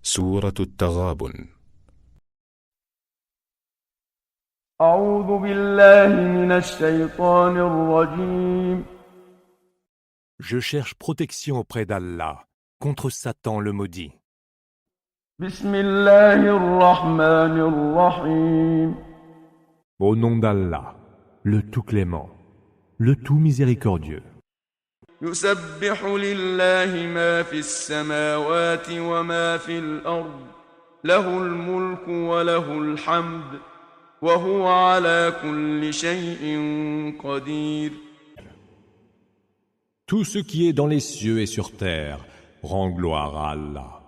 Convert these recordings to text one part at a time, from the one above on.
سورة التغابن. أعوذ بالله من الشيطان الرجيم. Je cherche protection auprès d'Allah contre Satan le maudit. بسم الله الرحمن الرحيم. Au nom d'Allah, le tout clément, le tout miséricordieux. يسبح لله ما في السماوات وما في الأرض له الملك وله الحمد وهو على كل شيء قدير. Tout ce qui est dans les cieux et sur terre rend gloire à Allah.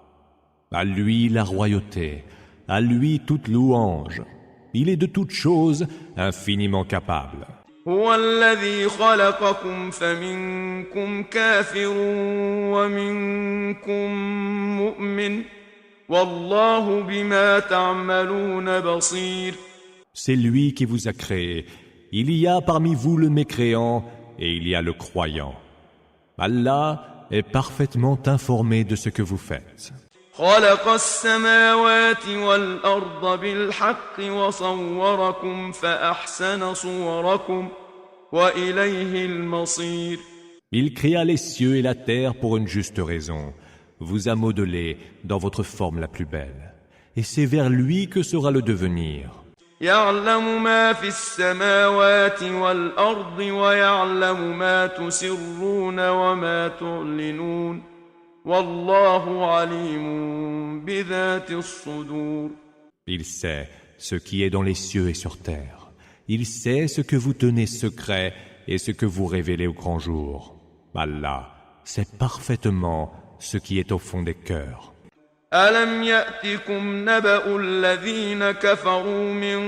À lui la royauté, à lui toute louange. Il est de toutes choses infiniment capable. هو الذي خلقكم فمنكم كافر ومنكم مؤمن والله بما تعملون بصير. C'est lui qui vous a créé. Il y a parmi vous le mécréant et il y a le croyant. Allah est parfaitement informé de ce que vous faites. خلق السماوات والأرض بالحق وصوركم فأحسن صوركم وإليه المصير. Il créa les cieux et la terre pour une juste raison, vous a modelé dans votre forme la plus belle. Et c'est vers lui que sera le devenir. يعلم ما في السماوات والأرض ويعلم ما تسرون وما تعلنون والله عليم بذات الصدور. Il sait ce qui est dans les cieux et sur terre. Il sait ce que vous tenez secret et ce que vous révélez au grand jour. Allah sait parfaitement ce qui est au fond des cœurs. ألم يأتكم نبأ الذين كفروا من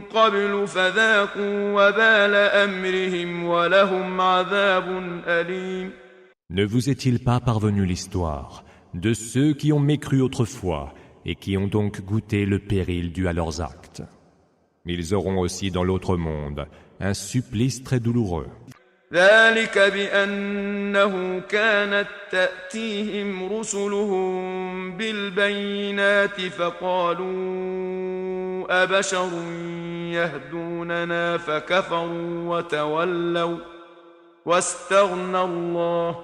قبل فذاقوا وبال أمرهم ولهم عذاب أليم. Ne vous est-il pas parvenu l'histoire de ceux qui ont mécru autrefois et qui ont donc goûté le péril dû à leurs actes? Ils auront aussi dans l'autre monde un supplice très douloureux. ذلك بأنه كانت تأتيهم رسلهم بالبينات فقالوا أبشر يهدوننا فكفروا وتولوا واستغنى الله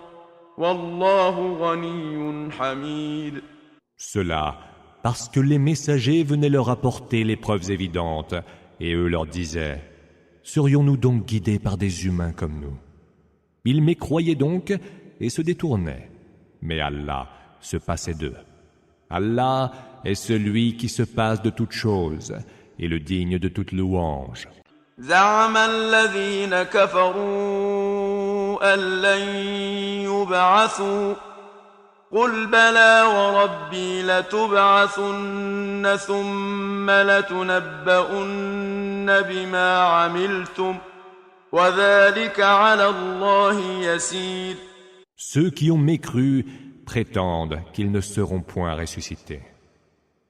والله غني حميد. Cela parce que les messagers venaient leur apporter les preuves évidentes et eux leur disaient: serions-nous donc guidés par des humains comme nous? Ils mécroyaient donc et se détournaient. Mais Allah se passait d'eux. Allah est celui qui se passe de toutes choses et le digne de toute louange. زعم الذين كفروا أن لن يبعثوا قل بلى وربي لتبعثن ثم لتنبؤن بما عملتم وذلك على الله يسير. Ceux qui ont mécru prétendent qu'ils ne seront point ressuscités.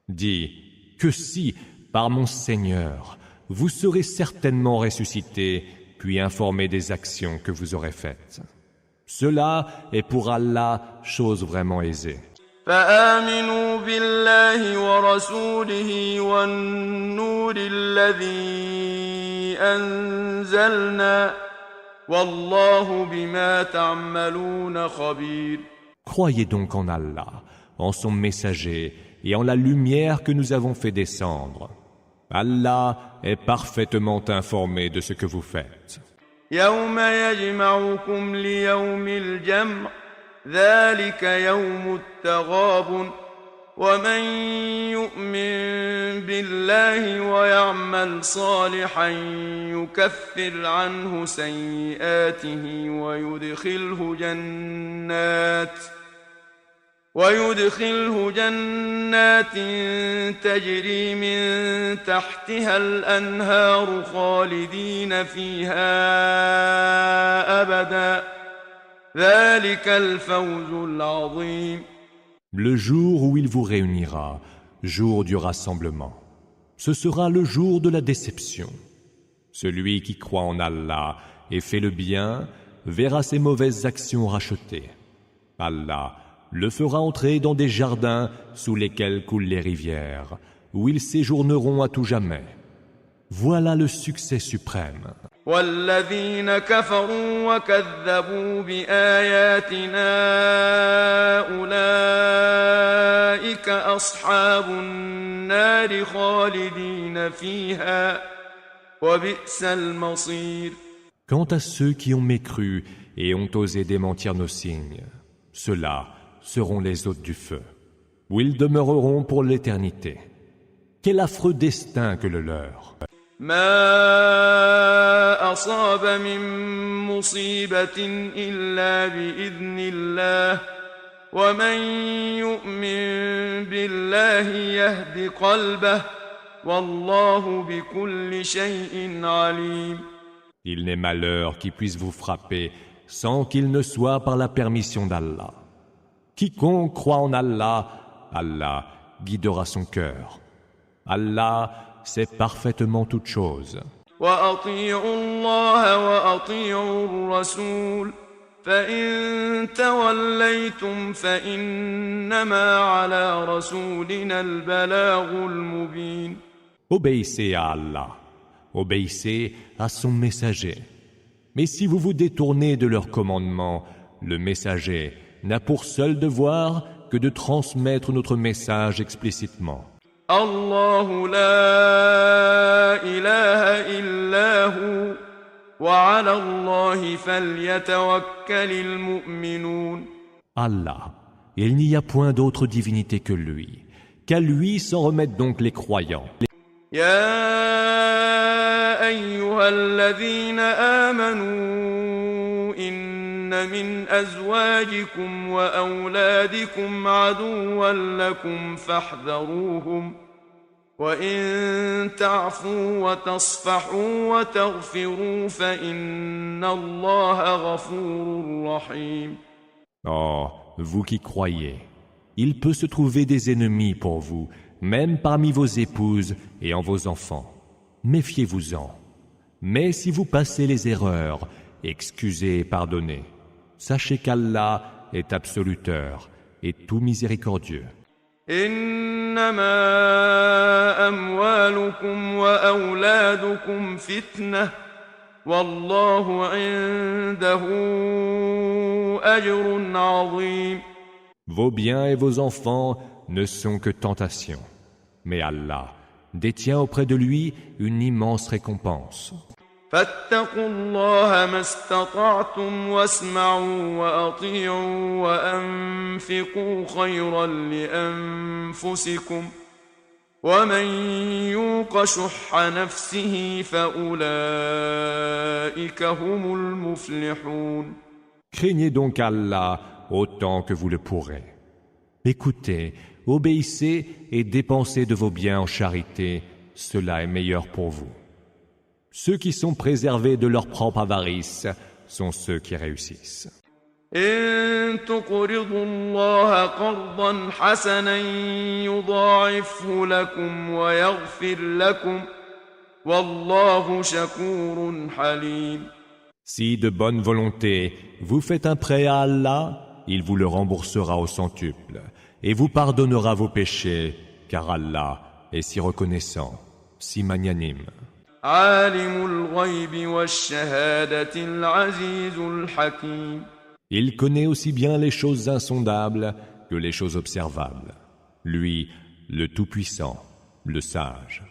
Dis que si, par mon Seigneur, vous serez certainement ressuscités, puis informés des actions que vous aurez faites. Cela est pour Allah chose vraiment aisée. فآمنوا بالله ورسوله والنور الذي أنزلنا والله بما تعملون خبير. Croyez donc en Allah, en son messager et en la lumière que nous avons fait descendre. Allah est parfaitement informé de ce que vous faites. يوم يجمعكم ليوم الجمع ذلك يوم التغابن ومن يؤمن بالله ويعمل صالحا يكفر عنه سيئاته ويدخله جنات تجري من تحتها الأنهار خالدين فيها أبدا ذلك الفوز العظيم. Le jour où il vous réunira, jour du rassemblement, ce sera le jour de la déception. Celui qui croit en Allah et fait le bien verra ses mauvaises actions rachetées. Allah le fera entrer dans des jardins sous lesquels coulent les rivières, où ils séjourneront à tout jamais. Voilà le succès suprême. والذين كفروا وكذبوا بآياتنا أولئك أصحاب النار خالدين فيها وبئس المصير. Quant à ceux qui ont mécru et ont osé démentir nos signes, ceux-là seront les hôtes du feu, où ils demeureront pour l'éternité. Quel affreux destin que le leur! ما أصاب من مصيبة إلا بإذن الله ومن يؤمن بالله يهد قلبه والله بكل شيء عليم. Il n'est malheur qui puisse vous frapper sans qu'il ne soit par la permission d'Allah. Quiconque croit en Allah, Allah guidera son cœur. Allah sait parfaitement toutes choses. وأطيعوا الله وأطيعوا الرسول فإن توليتم فإنما على رسولنا البلاغ المبين. Obéissez à Allah, obéissez à son messager. Mais si vous vous détournez de leur commandement, le messager n'a pour seul devoir que de transmettre notre message explicitement. الله لا إله إلا هو وعلى الله فليتوكل المؤمنون. Allah, il n'y a point d'autre divinité que lui. Qu'à lui s'en remettent donc les croyants. يا أيها الذين آمنوا إن من أزواجكم وأولادكم عدوا لكم فاحذروهم وإن تعفوا وتصفحوا وتغفروا فإن الله غفور رحيم. Oh, vous qui croyez, il peut se trouver des ennemis pour vous, même parmi vos épouses et en vos enfants. Méfiez-vous-en. Mais si vous passez les erreurs, excusez et pardonnez. Sachez qu'Allah est absoluteur et tout miséricordieux. إنما أموالكم وأولادكم فتنة والله عنده أجر عظيم. Vos biens et vos enfants ne sont que tentations. Mais Allah détient auprès de lui une immense récompense. فاتقوا الله ما استطعتم واسمعوا وأطيعوا وأنفقوا خيرا لأنفسكم ومن يوق شح نفسه فأولئك هم المفلحون. Craignez donc Allah autant que vous le pourrez. Écoutez, obéissez et dépensez de vos biens en charité, cela est meilleur pour vous. Ceux qui sont préservés de leur propre avarice sont ceux qui réussissent. إن تقرضوا الله قرضا حسنا يضاعفه لكم ويغفر لكم والله شكور حليم. Si de bonne volonté vous faites un prêt à Allah, il vous le remboursera au centuple et vous pardonnera vos péchés, car Allah est si reconnaissant, si magnanime. عالم الغيب والشهادة العزيز الحكيم. Il connaît aussi bien les choses insondables que les choses observables. Lui, le Tout-Puissant, le Sage.